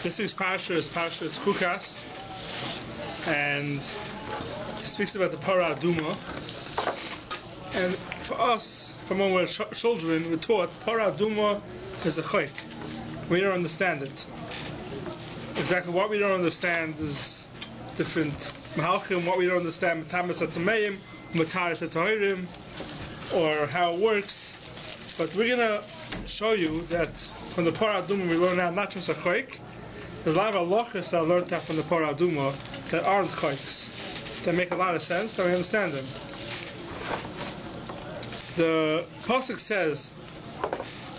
This week's parasha is CHUKAT, and it speaks about the Parah Aduma. And for us, from when we're children, we're taught Parah Aduma is a chayk. We don't understand it. Exactly what we don't understand is different mahalchim. What we don't understand, matamas atameim, mataris atahirim, or how it works. But we're gonna show you that from the Parah Aduma we learn now not just a chayk. There's a lot of halachas that I learned that from the Parah Aduma that aren't chayks. That make a lot of sense, and we understand them. The pasuk says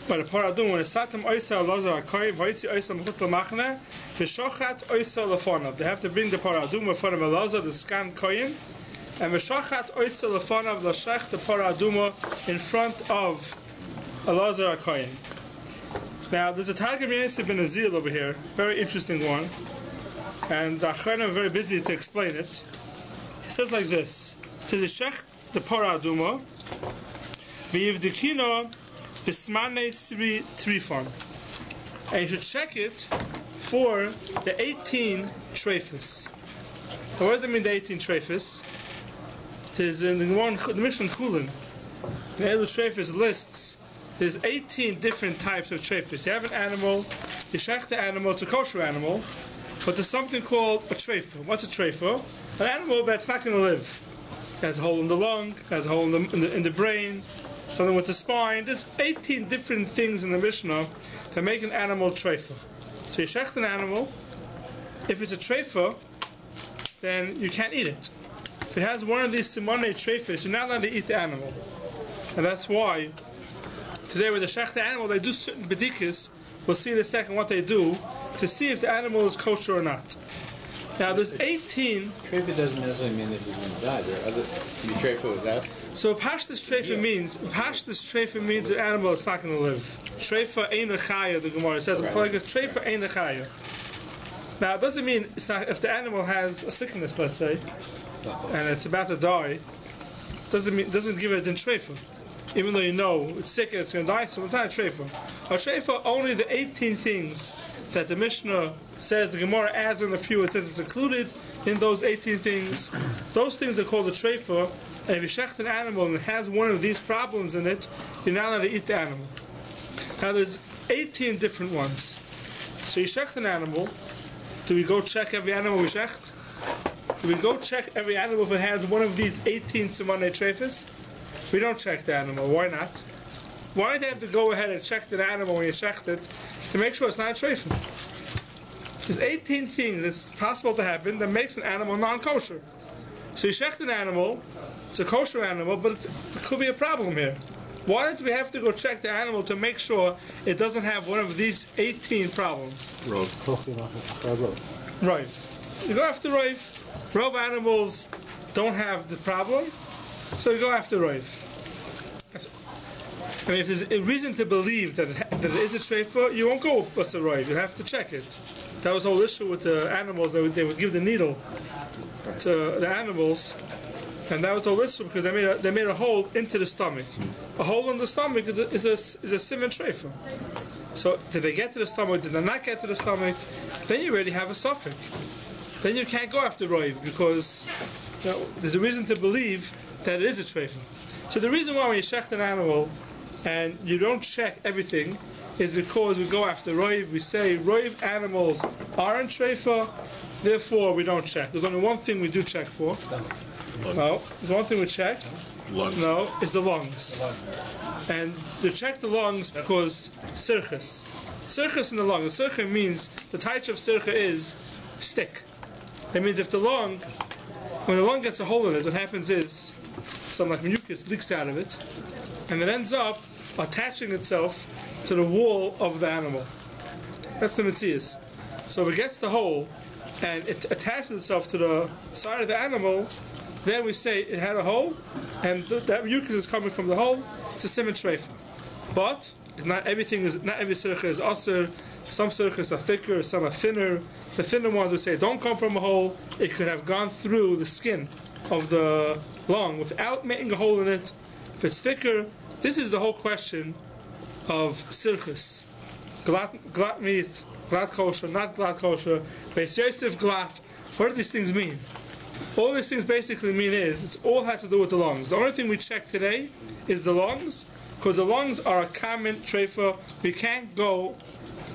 by the Parah Aduma, when Satam Oisa Lazar Akoy, Vaitzi Oisa Mechut Lamachne, V'Shochat Oisa Lefonav. They have to bring the Parah Aduma in front of Elazar, the Skan Koyin, and V'Shochat Oisa Lefonav Lashech the Parah Aduma in front of Elazar Akoyin. Now, there's a Targum Yosef ben Azil over here, very interesting one, and the Achronim are very busy to explain it. He says like this: it says, "Yeshech the Parah Aduma, v'yivdekino b'smanei sri trifon," and you should check it for the 18 treifus. Now, what does it mean, the 18 treifus? There's in the Mishnah Chulin, the Elu treifus lists. There's 18 different types of treifus. You have an animal, you shech the animal, it's a kosher animal, but there's something called a treifa. What's a treifa? An animal that's not going to live. It has a hole in the lung, it has a hole in the brain, something with the spine. There's 18 different things in the Mishnah that make an animal treifa. So you shech an animal. If it's a treifa, then you can't eat it. If it has one of these simonei treifas, you're not allowed to eat the animal. And that's why today, with the shech animal, they do certain bedikas. We'll see in a second what they do to see if the animal is kosher or not. Now, there's 18. Treifa doesn't necessarily mean that he's going to die. There are other treifa without. So, pashtus treifa means an animal is not going to live. Treifa ein chaya. The Gemara says, treifa ein chaya. Now, it doesn't mean it's not. If the animal has a sickness, let's say, and it's about to die, doesn't give it in treifa. Even though you know it's sick and it's going to die, so it's not a treifa. A treifa, only the 18 things that the Mishnah says, the Gemara adds in a few, it says it's included in those 18 things. Those things are called a treifa, and if you shech an animal and it has one of these problems in it, you're not allowed to eat the animal. Now there's 18 different ones. So you shech an animal. Do we go check every animal we shecht? Do we go check every animal if it has one of these 18 simonei treifas? We don't check the animal. Why not? Why do they have to go ahead and check the animal when you checked it to make sure it's not a treifa? There's 18 things that's possible to happen that makes an animal non-kosher. So you check an animal, it's a kosher animal, but it could be a problem here. Why don't we have to go check the animal to make sure it doesn't have one of these 18 problems? Right. You go after Rav. Rav animals don't have the problem, so you go after Rav. I mean, if there's a reason to believe that it is a treifa, you won't go with a Rav. You have to check it. That was the whole issue with the animals. They would give the needle to the animals, and that was the whole issue because they made a hole into the stomach. A hole in the stomach is a simon treifa. So did they get to the stomach? Did they not get to the stomach? Then you already have a suffix. Then you can't go after Rav because there's a reason to believe that it is a treifa. So the reason why when you check an animal and you don't check everything is because we go after Rav. We say Rav animals aren't treifa, therefore we don't check. There's only one thing we do check for. No, there's one thing we check. Lungs. No, it's the lungs. And to check the lungs because sirchus. Sirchus in the lung. The sircha means the type of sircha is stick. That means if the lung, when the lung gets a hole in it, what happens is some like mucus leaks out of it, and it ends up attaching itself to the wall of the animal. That's the metzias. So if it gets the hole and it attaches itself to the side of the animal, then we say it had a hole, and that mucus is coming from the hole. It's a siman treifa. But not every sircha is aser. Some sirchas are thicker, some are thinner. The thinner ones we say don't come from a hole. It could have gone through the skin of the lung without making a hole in it. If it's thicker, this is the whole question of sirchus. Glat meat Glat kosher, not glat kosher, Beis Yosef glat. What do these things mean? All these things basically mean is, it's all has to do with the lungs. The only thing we check today is the lungs, because the lungs are a common treifa. We can't go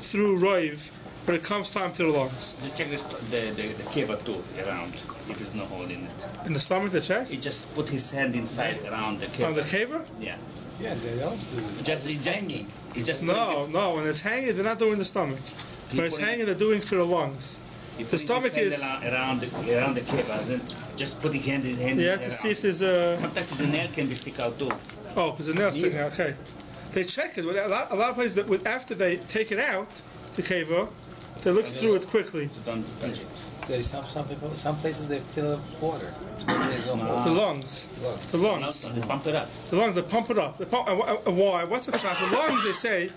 through roiv when it comes time to the lungs. Just check the kiva too, around, if there's no hole in it. In the stomach to check? He just put his hand inside around the kiva. On the kiva? Yeah. Yeah, they don't do this. He's hanging. He just No, when it's hanging, they're not doing the stomach. When it's hanging, they're doing for the lungs. The stomach is around the kiva, and just put his hand in hand. You have to see if there's a. Sometimes the nail can be stick out too. Oh, because the nail's sticking out. Okay. They check it. A lot of places that after they take it out, the kiva, they look through it quickly. Don't touch it. Some places they fill it with water. The lungs. The lungs. They pump it up. The lungs. They pump it up. Why? What's the shot? The lungs. They say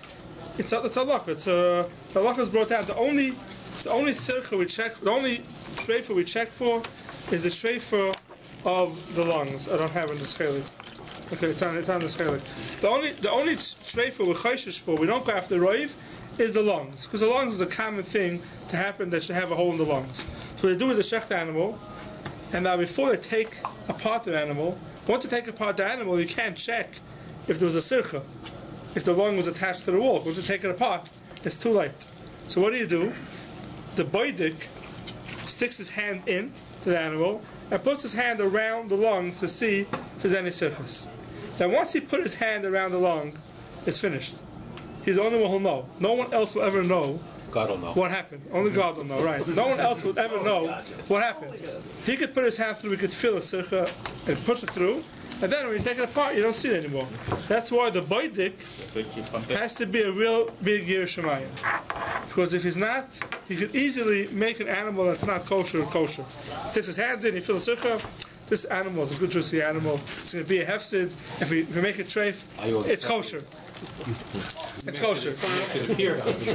it's a loch. The loch is brought down. The only circle we check, the only treifa we check for, is the treifa of the lungs. I don't have it in the chelik. Okay, it's on the chelik. The only treifa we're chayshish for, we don't go after roiv, is the lungs, because the lungs is a common thing to happen that should have a hole in the lungs. So what they do is they shecht the animal, and now before they take apart the animal, once you take apart the animal, you can't check if there was a sircha, if the lung was attached to the wall. Once you take it apart, it's too late. So what do? The boidik sticks his hand in to the animal and puts his hand around the lungs to see if there's any surface. Then once he put his hand around the lung, it's finished. He's the only one who'll know. No one else will ever know. God will know. What happened. Only God will know, right? No one else will ever know what happened. He could put his hand through, he could feel it and push it through, and then when you take it apart, you don't see it anymore. That's why the boidik has to be a real big Yer Shemayim. Because if he's not, he could easily make an animal that's not kosher. He takes his hands in, he feels the sircha. This animal is a good juicy animal. It's going to be a hefsid. If we make it treif, it's kosher. It's kosher.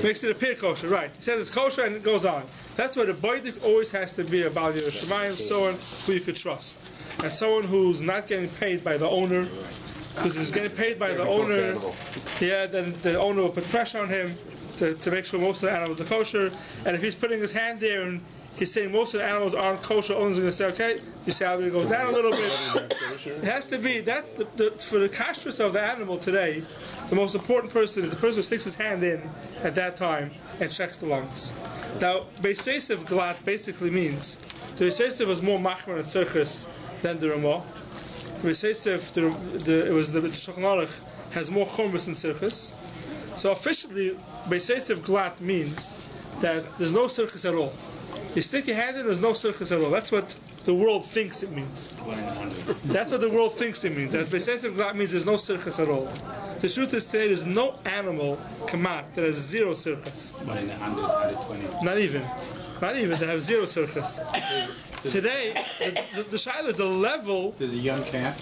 Makes it appear kosher, right. He says it's kosher and it goes on. That's why the boidik always has to be a Baal Yer Shemayim, someone who you could trust. And someone who's not getting paid by the owner, because if he's getting paid by the owner, then the owner will put pressure on him to make sure most of the animals are kosher. And if he's putting his hand there and he's saying most of the animals aren't kosher, owner's going to say, okay, your salary goes down a little bit. It has to be, that's for the kashrus of the animal today, the most important person is the person who sticks his hand in at that time and checks the lungs. Now, Beis Yosef glat basically means, the Beis Yosef was more machmer and tzirchus than the Ramah. The Beis Yosef, the Shulchan Aruch has more chumrus than tzirchus. So officially, Beis Yosef glat means that there's no tzirchus at all. You stick your hand in, there's no tzirchus at all. That's what the world thinks it means. That's what the world thinks it means. That Beis Yosef glat means there's no tzirchus at all. The truth is today there's no animal kamat that has zero tzirchus. Not even that have zero tzirchus. Today, the shaila is the level. There's a young calf.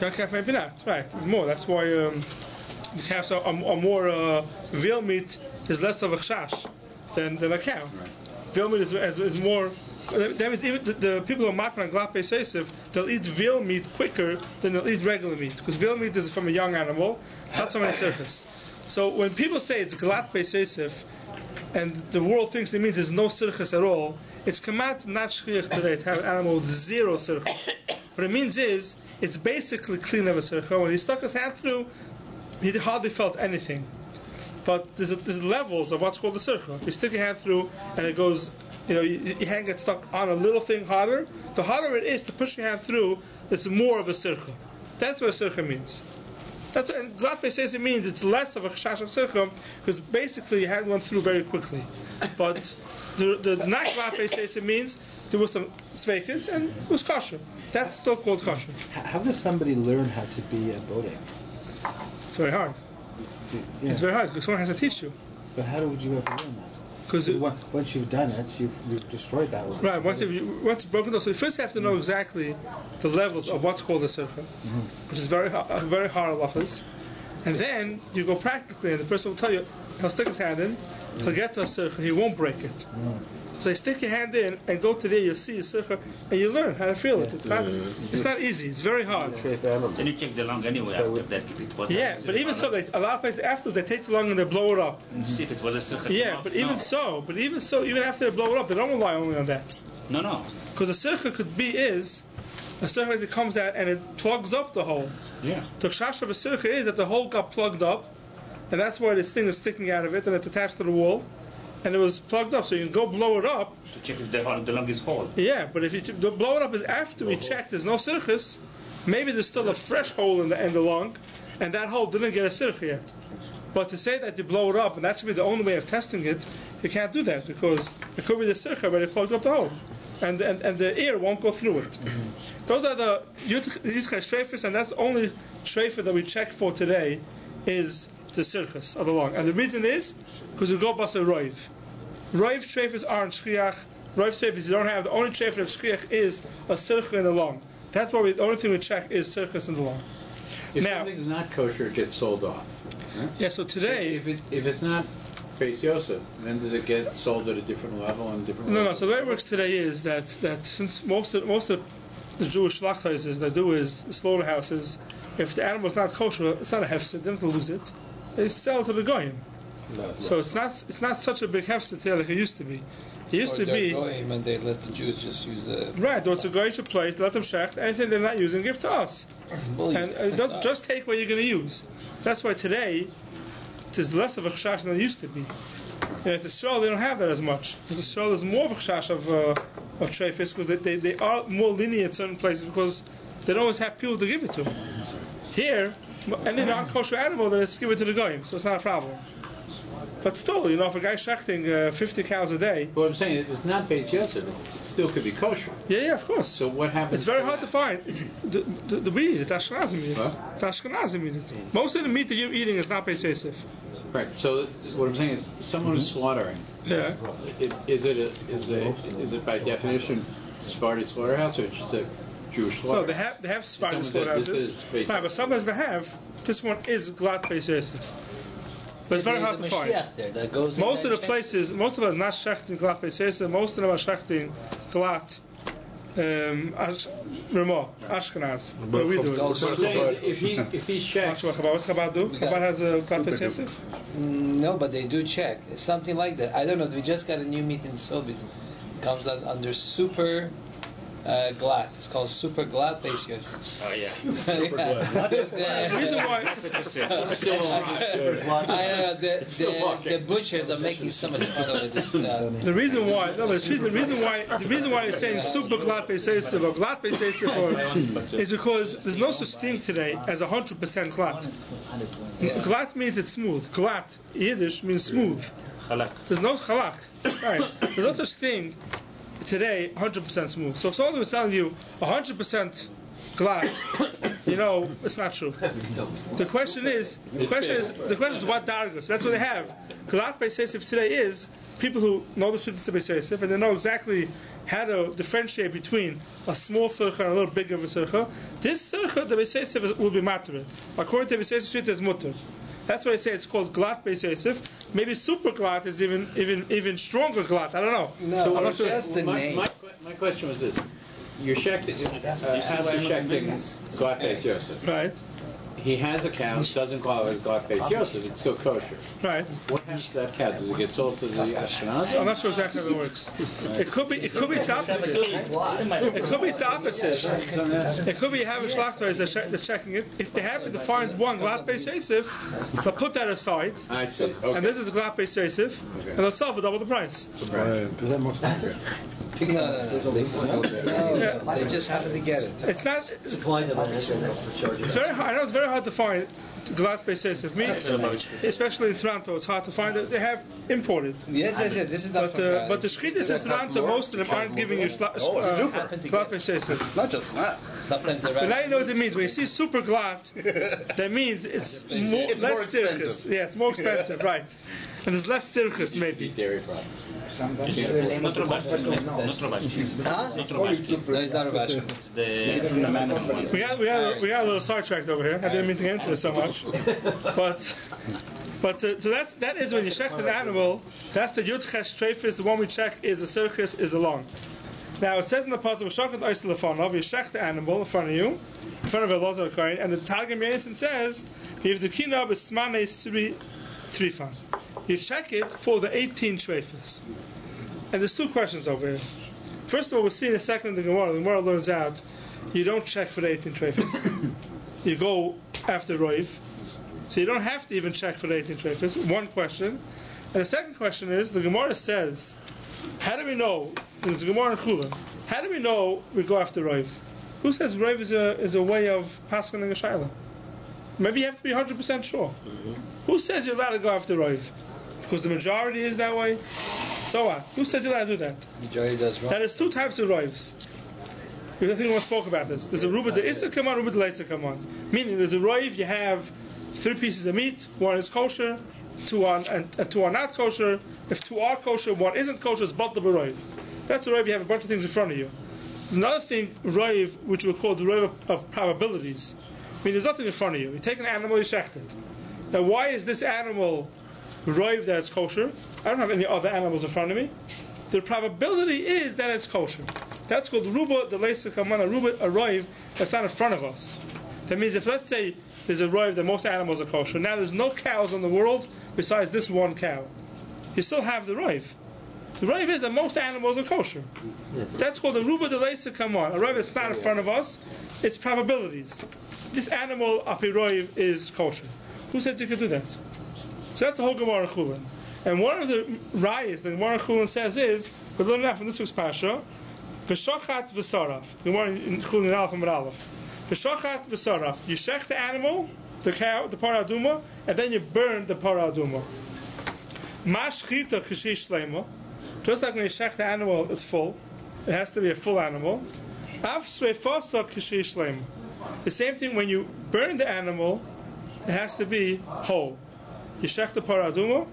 Young calf maybe not. Right, more. That's why the calves are more veal meat is less of a chash than a cow. Right. Veal meat is more. That means even the people who are makna and glat Beis Yosef, they'll eat veal meat quicker than they'll eat regular meat, because veal meat is from a young animal, not so many surface. So when people say it's glat Beis Yosef, and the world thinks it means there's no sirchus at all, it's kamat not shchiach today to have an animal with zero sirchus. What it means is, it's basically clean of a sircha. When he stuck his hand through, he hardly felt anything. But there's levels of what's called the sircha. You stick your hand through, and it goes, your hand gets stuck on a little thing harder. The harder it is to push your hand through, it's more of a sircha. That's what a sircha means. And glat Beis Yosef means it's less of a chash of sircha, because basically your hand went through very quickly. But the not glat Beis Yosef means there was some sveikas and it was kosher. That's still called kosher. How does somebody learn how to be a boating? It's very hard. Yeah. It's very hard because someone has to teach you. But how would you ever learn that? Because once you've done it, you've destroyed that. Right. Once it's broken down, so you first have to know exactly the levels of what's called a sircha, which is very hard halachas, and then you go practically, and the person will tell you, he'll stick his hand in, he'll get to a circle, he won't break it. So you stick your hand in and go to there, you'll see a circle, and you learn how to feel it. It's not easy, it's very hard. Then you check the lung anyway after that if it was But even so, like, a lot of places afterwards, they take the lung and they blow it up. and see if it was a circle. But even so, even after they blow it up, they don't rely only on that. No. Because a circle could be a circle as it comes out and it plugs up the hole. Yeah. The chash of a circle is that the hole got plugged up, and that's why this thing is sticking out of it, and it's attached to the wall, and it was plugged up. So you can go blow it up. To check if the lung is whole. Yeah, but if you blow it up is after we checked, there's no circus. Maybe there's still a fresh hole in the lung, and that hole didn't get a circle yet. But to say that you blow it up, and that should be the only way of testing it, you can't do that because it could be the circle where they plugged up the hole, and the air won't go through it. Those are the Yitzchak Shreifers, and that's the only Shreifer that we check for today is the circus of the lung. And the reason is because we go basa roiv. Roiv Shreifers aren't shchiach. Roiv Shreifers you don't have. The only Shreifer of shchiach is a circle in the lung. That's why the only thing we check is circus in the lung. If Now, something is not kosher, it gets sold off. Right? yeah. So today, If it's not Beis Yosef, then does it get sold at a different level and different? no. So the way it works today is that since most of the Jewish schlachthäuser they do is the slaughterhouses. If the animal is not kosher, it's not a hefsed. They don't lose it. They sell it to the goyim. So it's not such a big hefsed here like it used to be. It used to be and they let the Jews just use the right. Or it's a goyish place. Let them shecht anything they're not using. Give to us, and don't just take what you're going to use. That's why today there's less of a chashash than it used to be. And at the Yisrael they don't have that as much. At the Yisrael there's more of a chashash of treifis because they are more lenient in certain places because they don't always have people to give it to. Here, any non-kosher animal, they just give it to the goyim, so it's not a problem. But still, if a guy's shechting 50 cows a day... What I'm saying, if it's not Beis Yosef, it still could be kosher. Yeah, of course. So what happens? It's very hard to find. We eat it, the Ashkenazim eat it. What? The Ashkenazim eat it. Most of the meat that you're eating is not Beis Yosef. Right. So what I'm saying is, someone who's slaughtering, Yeah. is it by definition Sephardi slaughterhouse or just a Jewish No, slaughterhouse? they have Sephardi Someone said this slaughterhouses. is Beis Right, but sometimes they have. This one is glatt Beis Yosef. But it's very hard to find. Most of the places, most of us not shechting glatt Beis Yosef. Most of them are shechting glatt Remo, Ashkenaz. But we do it. So I'm saying, if he checks, What's Chabad do? Chabad has a glatt Beis Yosef? No, but they do check. It's something like that. I don't know. We just got a new meat in Sobeys. It comes under super glatt. It's called super glatt Beis Yosef. Oh yeah. The reason why... The butchers are making so much fun of it. The reason why they're saying super glatt Beis Yosef or glatt Beis Yosef is because there's no such thing today as 100% glatt. Glatt means it's smooth. Glatt, Yiddish, means smooth. Halak. There's no halak. Right. There's no such thing today 100% smooth. So if someone was telling you 100% glatt, it's not true. The question is what dargos. That's what they have. Glatt Beis Yosef today is people who know the shittas of Beis Yosef and they know exactly how to differentiate between a small circha and a little bigger of a circha. This circha, the Beis Yosef will be mattered. According to Beis Yosef, is mutter. That's why I say it's called glatt Beis Yosef. Maybe super glatt is even stronger glatt. I don't know. No, so it's just the name. my question was this: you're checking, how's he checking glatt Beis Yosef? Right. He has a cow, doesn't call it glatt Beis Yosef, it's still kosher. Right. What happens to that cow? Does it get sold to the Ashkenazim? I'm not sure exactly how it works. It could be the opposite. It could be the opposite. It could be you have a schlachthäuser that's checking it. If they happen to find one glatt Beis Yosef, they'll put that aside. I see. Okay. And this is a glatt Beis Yosef, and they'll sell for double the price. Right. Is that more expensive? No. They just happen to get it. It's not. It's very hard. I know it's very hard to find glatt Beis Yosef meat, especially in Toronto. It's hard to find it. They have imported. Yes. This is not. But the shchitas in Toronto, most of them aren't giving you glatt Beis Yosef. Not just glatt. Sometimes they're But now you know what it means. When you see super glatt, that means it's less circus. Yeah, it's more expensive, right? And there's less circus, maybe. Dairy products. Not Robashki. Not Robashki. Huh? Not Robashki. No, it's not Robashki. It's the We got a little sidetracked over here. I didn't mean to get into this so much, but But so that is when you check an animal. That's the Yud Ches Treifis. The one we check is the circus, is the lung. Now it says in the pasuk, "V'shachat oisel lefanov." You check the animal in front of you, in front of Elazar Kohen, and the Targum Yonason says, "Yivdekina b'smanei sri trifan." You check it for the 18 treifis. And there's two questions over here. First of all, we'll see in a second in the Gemara. The Gemara learns out you don't check for the 18 treifis. You go after Roiv. So you don't have to even check for the 18 treifis. One question. And the second question is, the Gemara says, how do we know, there's a Gemara in Chulin, how do we know we go after Roiv? Who says Roiv is a way of passing a Shaila? Maybe you have to be 100% sure. Mm-hmm. Who says you're allowed to go after Roiv? Because the majority is that way? So what? Who says you're allowed to do that? Majority does wrong. Now there's two types of Roivs. I think we spoke about this. There's a Ruba de Issa come on, Ruba de Leitza come on. Meaning there's a Roiv, you have 3 pieces of meat, 1 is kosher, 2 are not kosher. If 2 are kosher, 1 isn't kosher, it's but the Roiv. That's a Roiv, you have a bunch of things in front of you. There's another thing, Roiv, which we call the Roiv of probabilities. I mean, there's nothing in front of you. You take an animal, you shecht it. Now, why is this animal Roiv that it's kosher? I don't have any other animals in front of me. The probability is that it's kosher. That's called Ruba de Leisa Kamana, a Roiv that's not in front of us. That means if, let's say, there's a Roiv that most animals are kosher, now there's no cows in the world besides this one cow. You still have the Roiv. The Roiv is that most animals are kosher. That's called the Ruba de Leisa Kamana, a Roiv that's not in front of us. It's probabilities. This animal, Api Roiv, is kosher. Who said you could do that? So that's the whole Gemara Chulin. And one of the rayas the Gemara Chulin says is, we learn that from this week's Pasha, V'shachat v'saraf. The Gemara in Chulin Aleph and Aleph. V'shachat v'saraf. You shech the animal, the cow, the parah aduma, and then you burn the parah aduma. Mashchita kashish shleima. Just like when you shech the animal, it's full. It has to be a full animal. Av sreifasa kashish shleima. The same thing when you burn the animal, it has to be whole. You shech the parah aduma,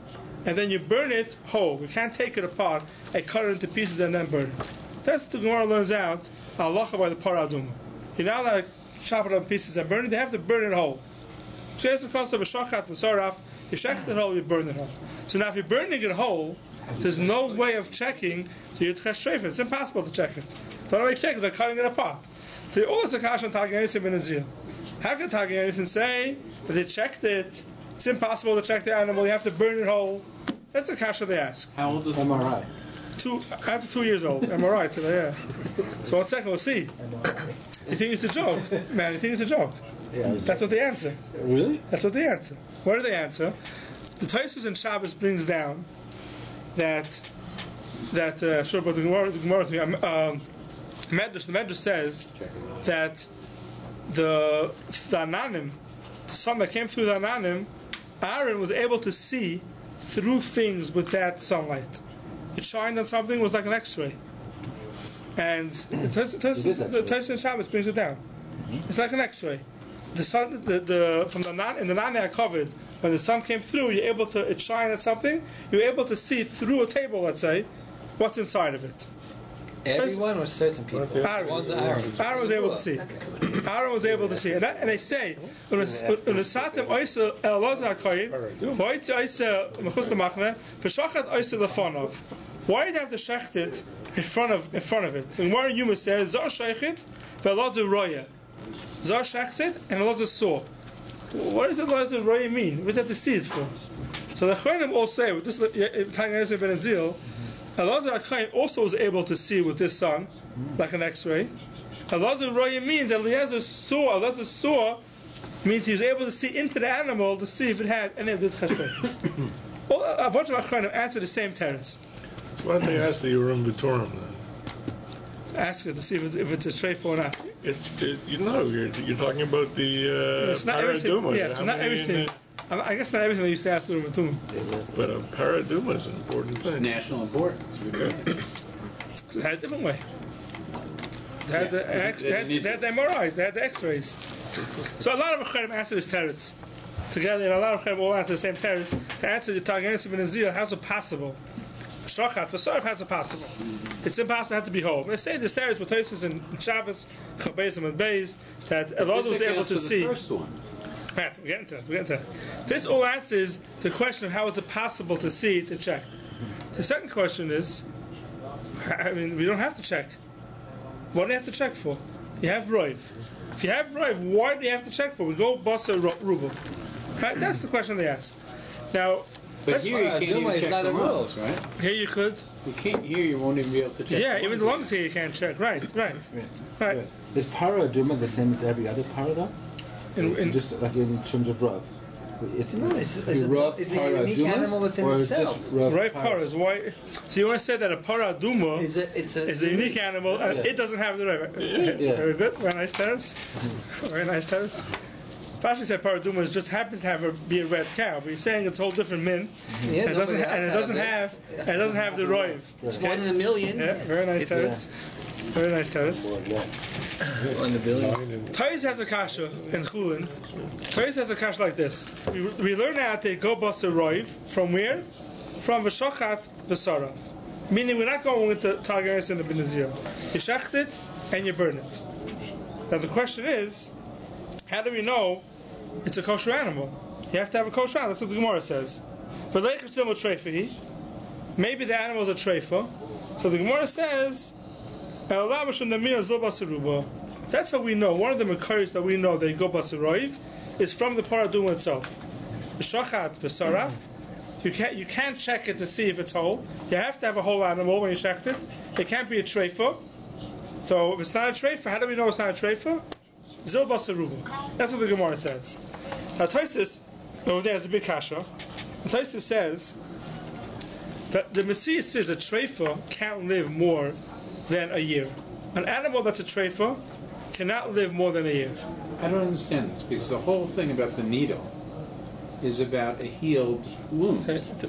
and then you burn it whole. You can't take it apart and cut it into pieces and then burn it. That's the Gemara learns out halacha by the parah aduma. You're not allowed to chop it up in pieces and burn it. They have to burn it whole. So that's the concept of a shachat from saraf. You shech it whole, you burn it whole. So now if you're burning it whole, there's no way of checking to your tchesh treifah. It's impossible to check it. The only way to check is by cutting it apart. So all this akash on Targum Yonason ben Azil. How can Targum Yonason say that they checked it? It's impossible to check the animal. You have to burn it whole. That's the kasha they ask. How old is MRI. After 2 years old. MRI today, yeah. So 1 second, we'll see. You think it's a joke? Man, you think it's a joke? Yeah, That's what they answer. Really? That's what they answer. What do they answer? The Tosfos in Shabbos brings down that sure, but the Gemara Medrash says that the Ananim, the sun that came through the Ananim, Aaron was able to see through things with that sunlight. It shined on something, it was like an X-ray. And the Tosfos in Shabbos brings it down. It's like an X-ray. The sun, in the Nane covered, when the sun came through, you're able to, it shined at something, you're able to see through a table, let's say, what's inside of it. Everyone or certain people? Aaron was able to see. Aaron was able to see. And they say, when the Satem Oisa Elazar Koyin, Hoitze Oisa Mechus Lamachne, V'shachat Oisa Lefonov. Why did they have to shecht it in front of it? So Gemara Yuma says, Zor shechit, V'elazar Roya. Zor shechts it, and Elazar saw. What does Elazar Roya mean? What does that to see it for? So the Chonim all say, with this Targum Yonason ben Azil, Elazar HaKohen also was able to see with this sun, like an X-ray. Elazar Roya means that Elazar saw means he was able to see into the animal to see if it had any of the cheshires. A bunch of Achronim answer the same terrace. Why don't they ask the Urim V'Torim then? Ask it to see if it's a treif or not. You're talking about the it's not everything. paraduma. Yeah, it's not everything. I guess not everything they used to ask Urim V'Tumim. But a paraduma is an important thing. It's national importance. They had a different way. They had the MRIs, they had the X-rays. So a lot of Achronim answer this teretz together, and a lot of Achronim all answer the same teretz to answer the Targum Yonason ben Azil. How's it possible? Shachat v'sarf, how's it possible? It's impossible. It had to be whole. They say the teretz with Tosfos in Shabbos, Chabezim and Beis, that Elazar was able to see. The first one. Right, we're getting to that. This all answers the question of how is it possible to see, to check. The second question is, we don't have to check. What do you have to check for? You have Roiv. If you have Roiv, why do you have to check for? We go Basa Ruble. Right? That's the question they ask. Now, But here you can't even check the rules, right? Here you could. You can't. Here you won't even be able to check. Yeah, even the lungs here you can't check. Right. Is para duma the same as every other para though? In Just like in terms of Rav? It's a unique animal within itself. Rav para is why. So you want to say that a para duma is a unique animal and it doesn't have the Rav. Yeah. Very good. Very nice tennis. Very nice tennis. Pashi said paraduma just happens to be a red cow, but you're saying it's a whole different min, and it doesn't have the roiv. It's 1 in a million. Yeah, very nice tennis. Very nice tennis. 1 in a billion. Tais has a kasha in Chulin. Tais has a kasha like this. We learn how to go basa roiv from where? From v'shochat v'sarav. Meaning we're not going with the tagaris and the benazir. You shecht it and you burn it. Now the question is, how do we know it's a kosher animal? You have to have a kosher animal. That's what the Gemara says. Maybe the animal is a treifa. So the Gemara says, that's how we know. One of the makaris that we know they go basaroiv is from the paraduma itself. The shachat v'saraf. You can't check it to see if it's whole. You have to have a whole animal when you check it. It can't be a treifa. So if it's not a treifa, how do we know it's not a treifa? Zil basaruba. That's what the Gemara says. Now Taisus over there has a big kasha. Taisus says that the Messiah says a treifa can't live more than a year. An animal that's a treifa cannot live more than a year. I don't understand this because the whole thing about the needle is about a healed wound. Very the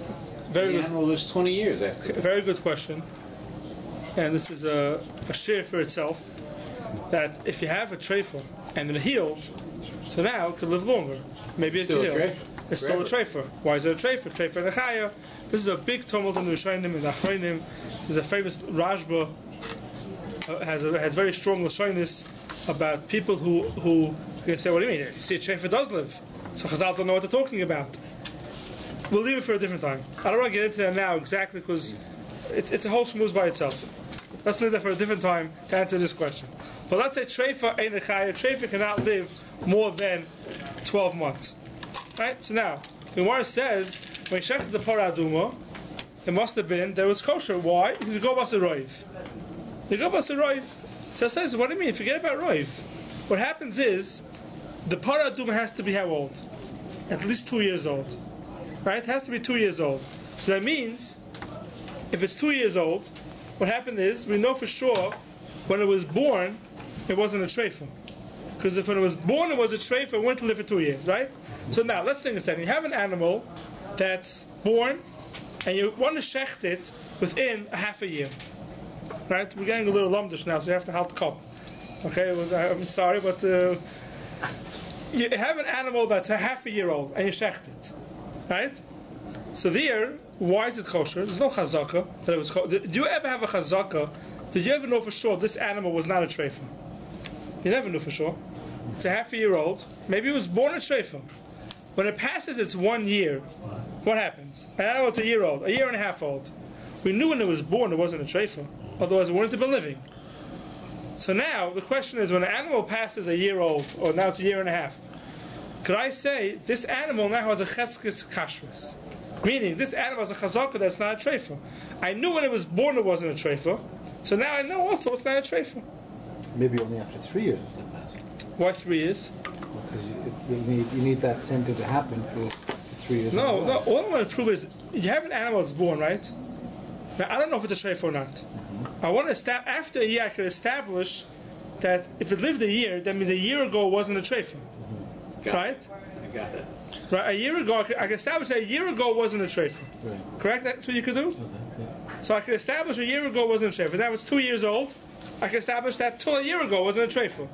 good. animal lives 20 years after. Very good question. And this is a share for itself. That if you have a treifa and it healed, so now it could live longer. Maybe it's still healed. a treifa. It's still a treifa. Why is it a treifa? Treifa and a chaya. This is a big tumult in the Rishonim and the Achronim. There's a famous Rashba has very strong Lashonis about people who you say, what do you mean? You see, a treifa does live. So Chazal don't know what they're talking about. We'll leave it for a different time. I don't want to get into that now exactly because it's a whole shmooze by itself. Let's leave that for a different time to answer this question. But let's say treifa ain't a chaya. Treifa cannot live more than 12 months. Right? So now, the Gemara says, when you checked the paraduma, it must have been, there was kosher. Why? Because you go basa roiv. You go basa roiv. So what do you mean? Forget about roiv. What happens is, the paraduma has to be how old? At least 2 years old. Right? It has to be 2 years old. So that means, if it's 2 years old, what happened is, we know for sure, when it was born, it wasn't a treifa. Because if when it was born, it was a treifa, it went to live for 2 years, right? So now, let's think a second. You have an animal that's born, and you want to shecht it within a half a year. Right? We're getting a little lumdish now, so you have to halt the cup. Okay? I'm sorry, but you have an animal that's a half a year old, and you shecht it. Right? So there, why is it kosher? There's no chazaka that it was kosher. Did you ever have a chazaka? Did you ever know for sure this animal was not a treifa? You never knew for sure. It's a half a year old. Maybe it was born a treifa. When it passes its 1 year, what happens? An animal that's a year old, a year and a half old. We knew when it was born it wasn't a treifa. Otherwise it wouldn't have been living. So now the question is, when an animal passes a year old, or now it's a year and a half, could I say this animal now has a cheskes kashrus? Meaning this animal has a chazaka that's not a treifa. I knew when it was born it wasn't a treifa. So now I know also it's not a treifa. Maybe only after 3 years it's like that. Why 3 years? Because you need that same thing to happen for 3 years. No. All I want to prove is you have an animal that's born, right? Now I don't know if it's a treifa or not. Mm-hmm. I want to after a year I can establish that if it lived a year, that means a year ago it wasn't a treifa, right? I got it. Right. A year ago I can establish that a year ago it wasn't a treifa. Right. Correct? That's what you could do. Okay, yeah. So I can establish a year ago it wasn't a treifa. Now it's 2 years old. I can establish that till a year ago wasn't a treifa.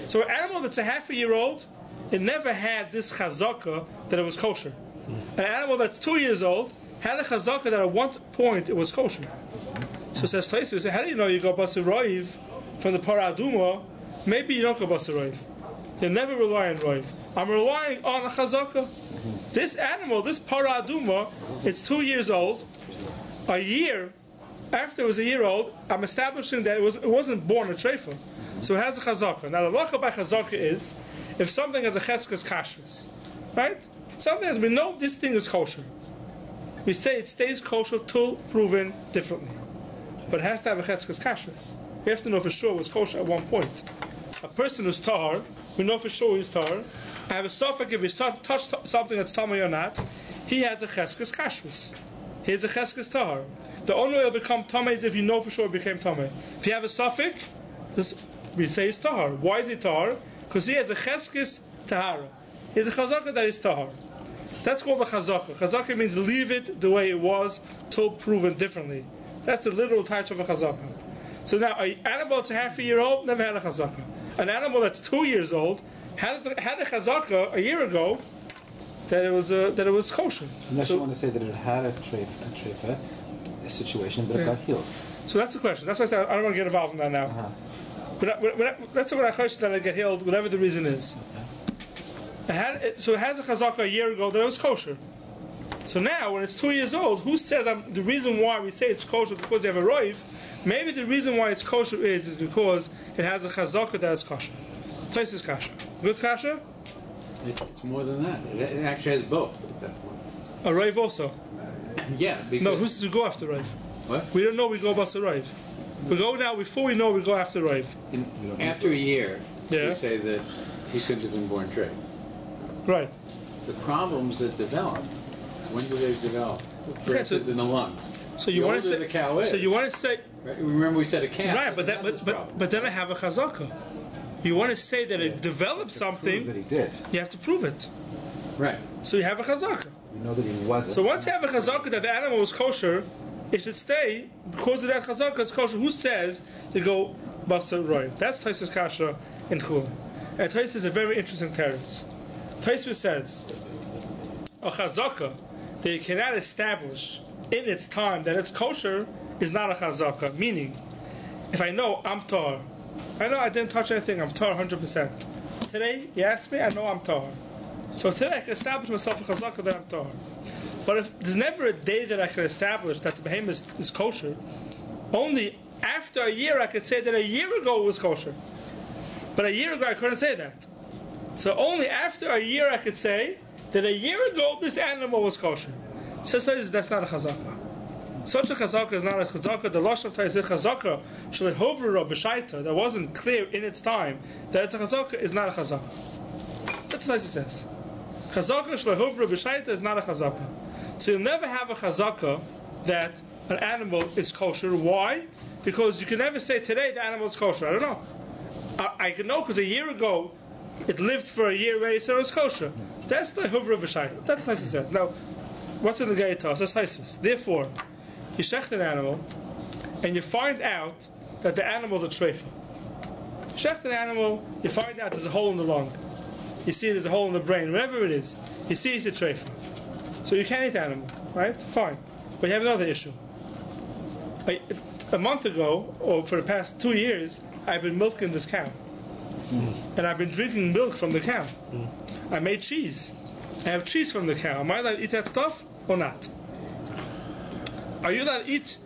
So an animal that's a half a year old, it never had this chazaka that it was kosher. An animal that's 2 years old had a chazaka that at one point it was kosher. So says Taisus, how do you know you go basa roiv from the paraduma? Maybe you don't go basa roiv. You never rely on roiv. I'm relying on a chazaka. This animal, this para aduma, it's 2 years old. A year after it was a year old, I'm establishing that it wasn't born a treifa. So it has a chazaka. Now the lacha by chazaka is if something has a cheskes kashrus, right? Something has, we know this thing is kosher. We say it stays kosher till proven differently. But it has to have a cheskes kashrus. We have to know for sure it was kosher at one point. A person who's tahar, we know for sure he's tahar. I have a suffix if he touched something that's tamei or not, he has a cheskes kashrus. He has a cheskes tahar. The only way it'll become tamei is if you know for sure it became tamei. If you have a suffix, we say he's tahar. Why is he tahar? Because he has a cheskes tahara. He has a chazaka that is tahar. That's called a chazaka. Chazaka means leave it the way it was till proven differently. That's the literal type of a chazaka. So now, an animal that's a half a year old never had a chazaka. An animal that's 2 years old had a chazaka a year ago that it was kosher. Unless you want to say that it had a treifa situation, but it got healed. So that's the question. That's why I said I don't want to get involved in that now. That's what I question that I get healed, whatever the reason is. So it has a chazaka a year ago that it was kosher. So now, when it's 2 years old, who says the reason why we say it's kosher because you have a roiv? Maybe the reason why it's kosher is because it has a chazaka that is kosher. Tois is kasha. Good kasha? It's more than that. It actually has both at that point. A roiv also? Yeah. Because No, who's to go after roiv? What? We don't know we go about the roiv. We go now, before we know we go after roiv. After a year, Yeah. we say that he couldn't have been born straight. Right. The problems that develop, when do they develop? For Okay, instance, in the lungs. So you The want to older say the cow is. So you want to say Right? Remember we said a calf. right, but then I have a chazaka. You want to say that it developed Prove something, that he did. you have to prove it. Right. So you have a chazaka. We know that he wasn't. So once you have a chazaka that the animal was kosher, it should stay because of that chazaka. It's kosher. Who says to go basa roiv? That's Taisus kasha in Chula. And Taisus is a very interesting teretz. Taisus says a chazaka that you cannot establish in its time that it's kosher is not a chazaka. Meaning, if I know I'm tar, I know I didn't touch anything, I'm tar 100%. Today, you ask me, I know I'm tar. So today I can establish myself a chazaka that I'm tar. But if there's never a day that I can establish that the behemoth is kosher, only after a year I could say that a year ago it was kosher. But a year ago I couldn't say that. So only after a year I could say that a year ago this animal was kosher. So that's not a chazaka. Such a chazaka is not a chazaka. The Lashon of Torah is a chazaka shlehovra b'shaita that wasn't clear in its time that it's a chazaka is not a chazaka. That's what it says. Chazaka shlehovra b'shaita is not a chazaka. So you'll never have a chazaka that an animal is kosher. Why? Because you can never say today the animal is kosher. I don't know. I can know because a year ago it lived for a year where so it was kosher. That's the hovra b'shaita. That's what it says. Now, what's in the Gaitas? That's Taisus. Therefore, you shecht an animal, and you find out that the animal's a treifa. You shecht an animal, you find out there's a hole in the lung. You see there's a hole in the brain, whatever it is. You see it's a treifa. So you can't eat the animal, right? Fine. But you have another issue. A month ago, or for the past 2 years, I've been milking this cow. And I've been drinking milk from the cow. I made cheese. I have cheese from the cow. Am I allowed to eat that stuff or not? Are you allowed to eat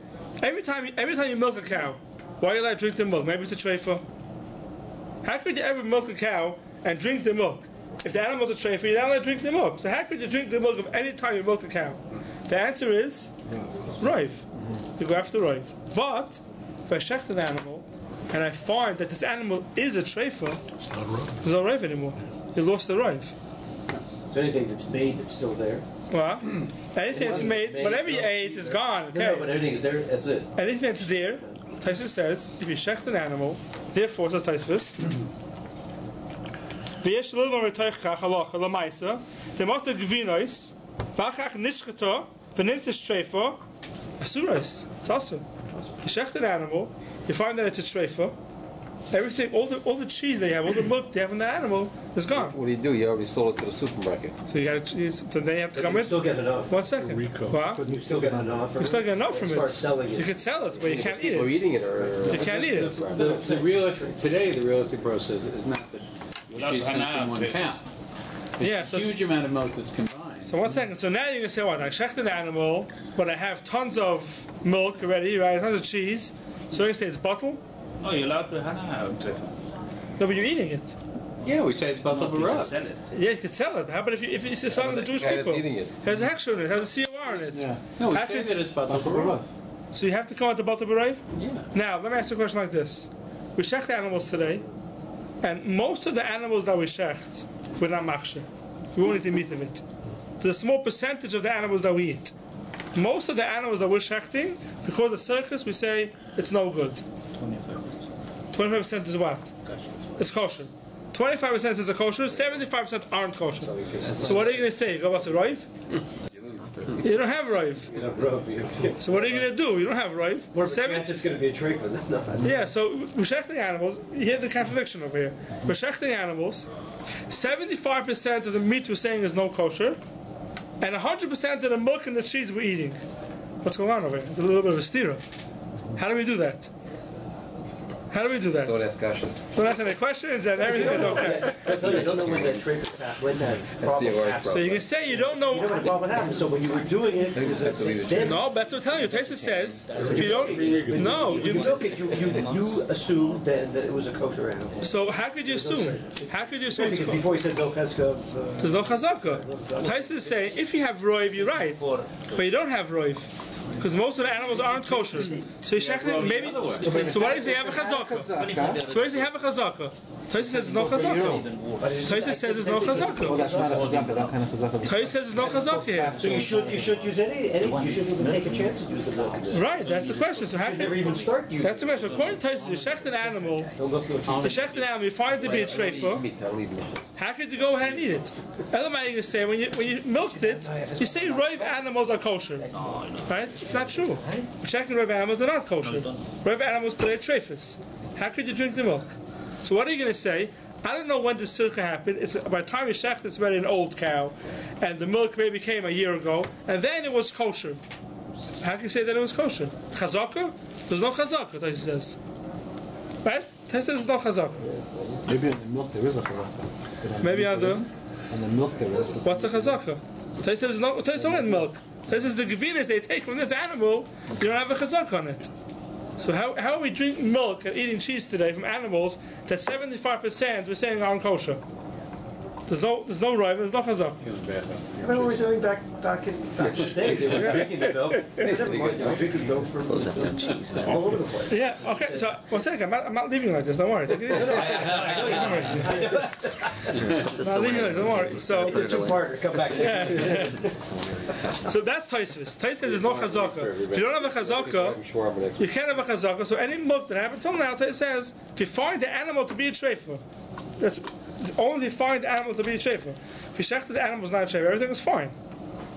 every time you milk a cow? Why are you allowed to drink the milk? Maybe it's a treifa. How could you ever milk a cow and drink the milk? If the animal's a treifa, you're not allowed to drink the milk. So how could you drink the milk of any time you milk a cow? The answer is roiv. You go after roiv. But if I shecht an animal and I find that this animal is a treifa, there's no roiv anymore. You lost the roiv. Is there anything that's made that's still there? Well, anything that's made, whatever you ate is gone. Okay. No, but everything is there. That's it. Anything that's there, Taisus says, if you shecht an animal, therefore, says Taisus, v'yesh l'ilma v'toich kach halacha l'maisa, t'masa gvinois, v'achach nishchata, v'nimtzis treifa, asurais. It's also. You shecht an animal, you find that it's a treifa, everything, all the cheese they have, all the milk they have in the animal is gone. What do? You already sold it to the supermarket. So you got to. So then you have to come You in. still get enough. 1 second. What? You still get enough. You still get enough from Start it. selling You it. can sell it, but you can't eat People it. eating it or You can't eat it. The realistic process is not that which is from 1 pound. Yeah, It's so a huge amount of milk that's combined. So 1 second. So now you're gonna say what? I shecht an animal, but I have tons of milk already, right? Tons of cheese. So you're gonna say it's bottle? Oh, you're allowed to have trefa. No, but you're eating it. Yeah, we say it's Batal You can Baruch. sell it. Yeah, you could sell it. How about if it's a song of the Jewish guy that's people? eating it. It has a hechsher in it. It has a COR in it. Yeah. No, we How say could- that it's Batal That's what Baruch. So you have to come out to Batal B'Raiv? Yeah. Now, let me ask you a question like this. We shecht animals today, and most of the animals that we shecht, we're not machsher. We won't eat the meat of it. There's a small percentage of the animals that we eat. Most of the animals that we're shechting, because of circus, we say it's no good. 25%. 25% is what? It's kosher. 25% is a kosher, 75% aren't kosher. So what are you going to say? You go what's a roiv? You don't have roiv. You know, bro, you So what are you going to do? You don't have roiv. more of a chance it's going to be a trefa than not. Yeah, so we're shechting animals. You hear the contradiction over here. We're shechting animals. 75% of the meat we're saying is no kosher, and 100% of the milk and the cheese we're eating. What's going on over here? It's a little bit of a stira. How do we do that? How do we do that? Don't ask Kashas. Don't ask any questions and everything is okay. I tell you, I don't know when that trefa happened, when that problem the happened. So you can say you don't You know when the know. problem happened, so when you were doing it, it was then No, that's what I'm telling you. Taisa says if you don't. No, you assumed then that it was a kosher animal. So how could you assume? How could you assume? Because before he said no cheska, There's no chazaka. Taisa is saying if you have roiv, you're right, but you don't have roiv. Because most of the animals aren't kosher. So you check maybe. So why do you say you have a chazaka? So why do you say you have a chazaka? Taisa says there's no chazaka. Taisa says there's no Oh, chazaka. that's not a chazaka, that kind of chazaka. Taisa says there's no chazaka here. so you should use any you shouldn't even take a chance to use the milk in this. Right, that's the question. So how You never can even start using that's the question. According to Taisa, you check an animal. You check an animal. You find it to be a treifa. How could you go ahead and eat it? Otherwise, you're going to say when you milked it, you say roiv animals are kosher, right? It's not true. We're checking roiv animals are not kosher. Roiv animals today are treifas. How could you drink the milk? So what are you going to say? I don't know when the circa happened. It's by the time you shecht, it's already an old cow, and the milk maybe came a year ago, and then it was kosher. How can you say that it was kosher? Chazaka? There's no chazaka. Taisa says, right? Taisa says there's no chazaka. Maybe on the milk there is a chazaka. Maybe on the On the milk there is. what's a chazaka? Taisa says there's no. Taisa don't have milk. Taisa says the gavinas they take from this animal, you don't have a chazaka on it. So how are we drinking milk and eating cheese today from animals that 75% we're saying aren't kosher? There's no roiv, there's no chazak. What were we doing back in the day? They were drinking the milk. Never mind, they were drinking milk from all over the place. Yeah, okay, so one second, I'm not leaving like this, don't worry. Take it easy. I'm not leaving like this, don't worry. So, It's a two-parter. Come back. so that's Taisvis. Taisvis says there's no chazaka. If you don't have a chazaka, you can't have a chazaka. So any milk that happened till now, Taisvis says, if you find the animal to be a treifa, that's only if you find the animal to be a treifa. If you shecht the animal's not a treifa, everything is fine.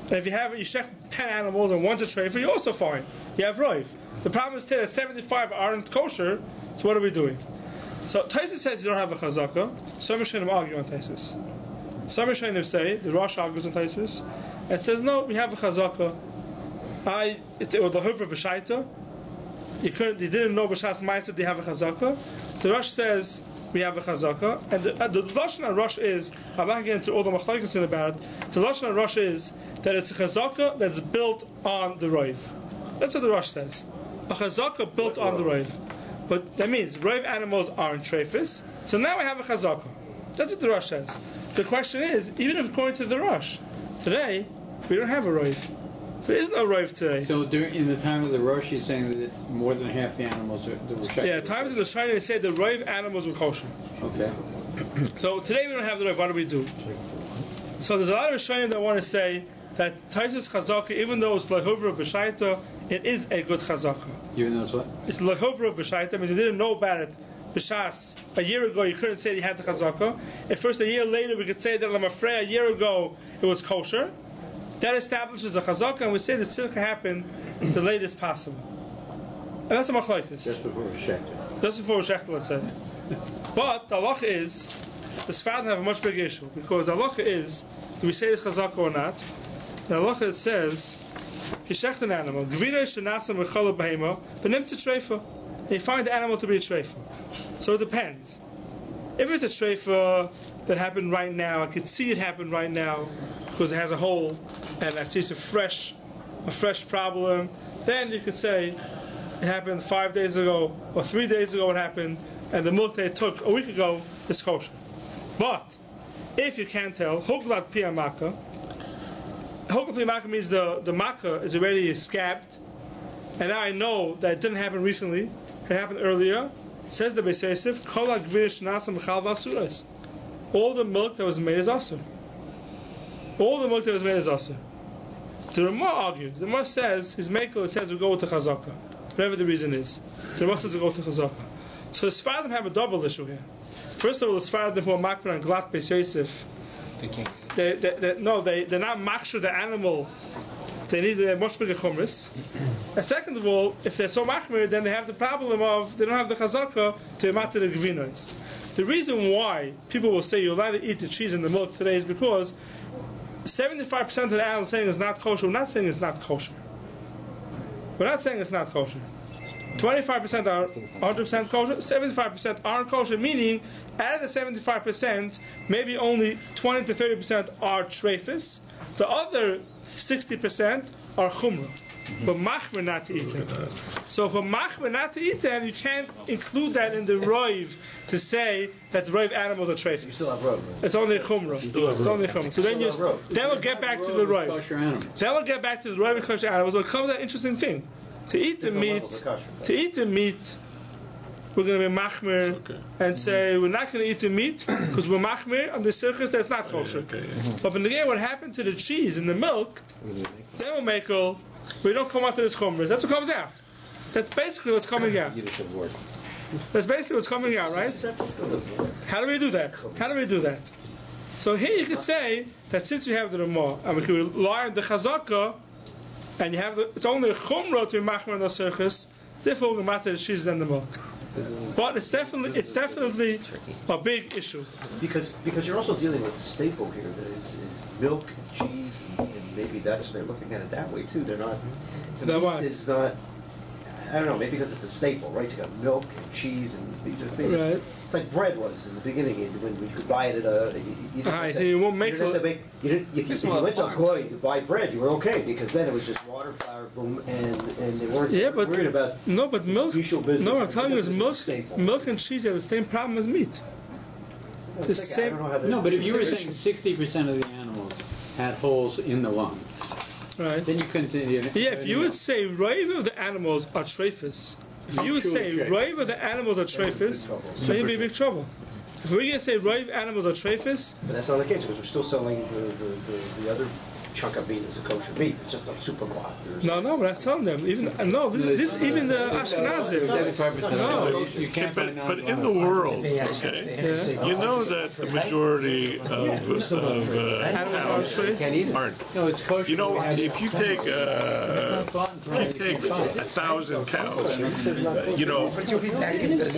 And if you shecht 10 animals and one's a treifa, you're also fine. You have roiv. The problem is today that 75 aren't kosher, so what are we doing? So Taisus says you don't have a chazaka. Some Rishonim argue on Taisus. Some Rishonim say, the Rosh argues on Taisus, and says no, we have a chazaka. Or the Huvra B'shaita. You didn't know B'shas Ma'aser, they have a chazaka. The Rosh says we have a chazaka, and the Lashon HaRosh is, I'm not getting into all the machlokes about it, the Lashon HaRosh is that it's a chazaka that's built on the roiv. That's what the Rosh says. A chazaka built on the roiv. But that means roiv animals aren't treifis, so now we have a chazaka. That's what the Rosh says. The question is, even if according to the Rosh, today, we don't have a roiv. There is no roiv today. So in the time of the Rosh, you're saying that more than half the animals were shechted? Yeah, times of the Shina, they say the roiv animals were kosher. Okay. So today we don't have the roiv, what do we do? So there's a lot of Rishonim that want to say that Taisus Chazaka, even though it's Lehovra B'shaita, it is a good Chazaka. Even though it's what? It's Lehovra B'shaita, means you didn't know about it. B'shas, a year ago you couldn't say you had the Chazaka. At first, a year later, we could say that Lamafrei, a year ago, it was kosher. That establishes a Chazaka, and we say the Tzilka happened the latest possible. And that's a machlokes. Just before we shechted. Just before Shechta, let's say. But the halacha is, the Sfadim have a much bigger issue, because the halacha is, do we say it's chazaka or not? The halacha it says, you shecht an animal, gvina shenasam v'chala behema, v'nimtza treifa. And you find the animal to be a treifa. So it depends. If it's a treifa that happened right now, I could see it happen right now because it has a hole, and I see it's a fresh problem, then you could say it happened 5 days ago or 3 days ago. It happened, and the milk they took a week ago is kosher. But if you can't tell, hoglat piyamaka. Hoglat piyamaka means the makkah is already scabbed, and now I know that it didn't happen recently. It happened earlier. Says the Beis Yosef, kol hagvirish nasa mechal v'asuros. All the milk that was made is asur. All the milk that was made is asur. The Ramah argues. The Ramah says his makel. It says we go with the chazaka, whatever the reason is. The Ramah says we go with the chazaka. So the Sfaradim have a double issue here. First of all, the Sfaradim who are makbid and glat Beis Yosef, they're not maksher the animal. They need a much bigger chumras. And second of all, if they're so machmir, then they have the problem of they don't have the chazaka to matter the gvinos. The reason why people will say you're allowed to eat the cheese and the milk today is because 75% of the animals saying it's not kosher. We're not saying it's not kosher. We're not saying it's not kosher. 25% are 100% kosher. 75% aren't kosher. Meaning, out of the 75%, maybe only 20 to 30% are treifus. The other 60% are chumrah. But machmer not to eat them. So for machmer not to eat them, you can't include that in the roiv to say that the roiv animals are treifus. You still have roiv. It's only a chumrah. It's only a chumrah. So then we'll get back to the roiv. Then we'll get back to the roiv and kosher animals. We'll come to that interesting thing. To eat the meat, we're going to be machmer and say we're not going to eat the meat because we're machmer on the circus that's not kosher. But in the game, what happened to the cheese and the milk, then we'll make we don't come out to this chumras. That's what comes out. That's basically what's coming out. That's basically what's coming out, right? How do we do that? So here you could say that since we have the Ramah and we can rely on the chazaka, and you have it's only a chumrah to be machmer on the circus, therefore we matter the cheese and the milk. But it's definitely a big issue. Because you're also dealing with a staple here that is milk, cheese, and maybe they're looking at it that way too. They're not. The meat is not. I don't know. Maybe because it's a staple, right? You got milk and cheese, and these are things. Right. It's like bread was in the beginning when we could buy it at you won't make it. If you went to a goy to buy bread, you were okay because then it was just water, flour, boom, and they weren't worried about. No, but milk. No, I'm telling you, is milk and cheese have the same problem as meat. The same. No, but if you were saying 60% of the animals had holes in the lungs, right? Then you continue. Yeah, if you would say roiv of the animals are treifus, if you would say roiv of the animals are treifus, then you'd be in big trouble. If we're going to say roiv animals are treifus, but that's not the case because we're still selling the other chunk of meat as a kosher meat. It's just a super glot. No, we're not selling them. Even the Ashkenazim. 75%. No, you can't. But in the world, you know that the majority of cows aren't. No, it's kosher. You know, if you take 1,000 cows,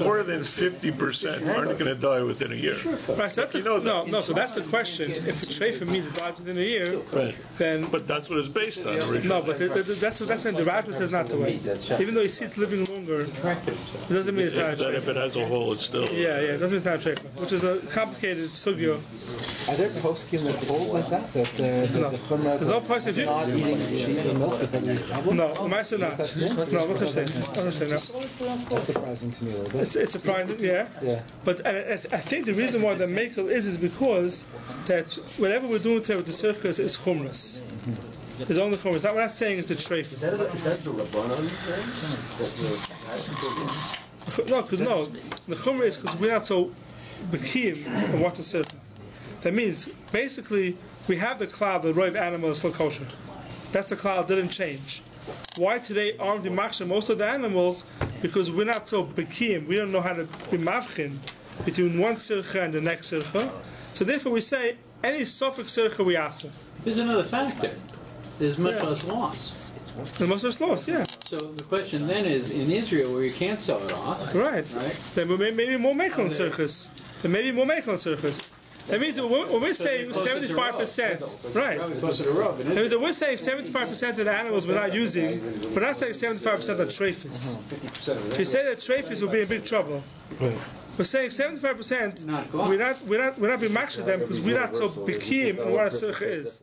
more than 50% aren't going to die within a year. Right. So that's the question. If a treifa meat dies within a year. Right. Then, but that's what it's based on originally. No, but that's when the Rabbah says not to wait. Even though he sees it's living longer, it doesn't mean it's not a treifa. If it has a hole, it's still... Yeah, it doesn't mean it's not a treifa, which is a complicated sugya. Are there poskim that hold like that? No. There's no post if you... not eating cheese and milk because of problem? No, Maisa not. No, what's I say? No. That's surprising to me a little bit. It's surprising, yeah. But I think the reason why the makel is because that whatever we're doing today with the circus is chumras. It's only chumras. We're not saying it's a treif. Is that the Rabbanon thing? No, the chumra is because we're not so bekiyim on what's a circus. That means basically we have the cloud, the roiv animal is still kosher. That's the cloud didn't change. Why today aren't we machshir most of the animals? Because we're not so bekiyim. We don't know how to be mavchin between one sircha and the next sircha. So therefore we say any suffix sircha we ask. There's another factor. There's much less loss. There's much less loss, yeah. So the question then is, in Israel where you can't sell it off, right? Then maybe more makel circus. That means when we're saying 75%, right? We're saying 75% of the animals we're not using. We're not saying 75% are treifus. If you say that treifus, we'll be in big trouble. We're saying 75%. We're not being makshir them because we're not so bikim in what a sircha is.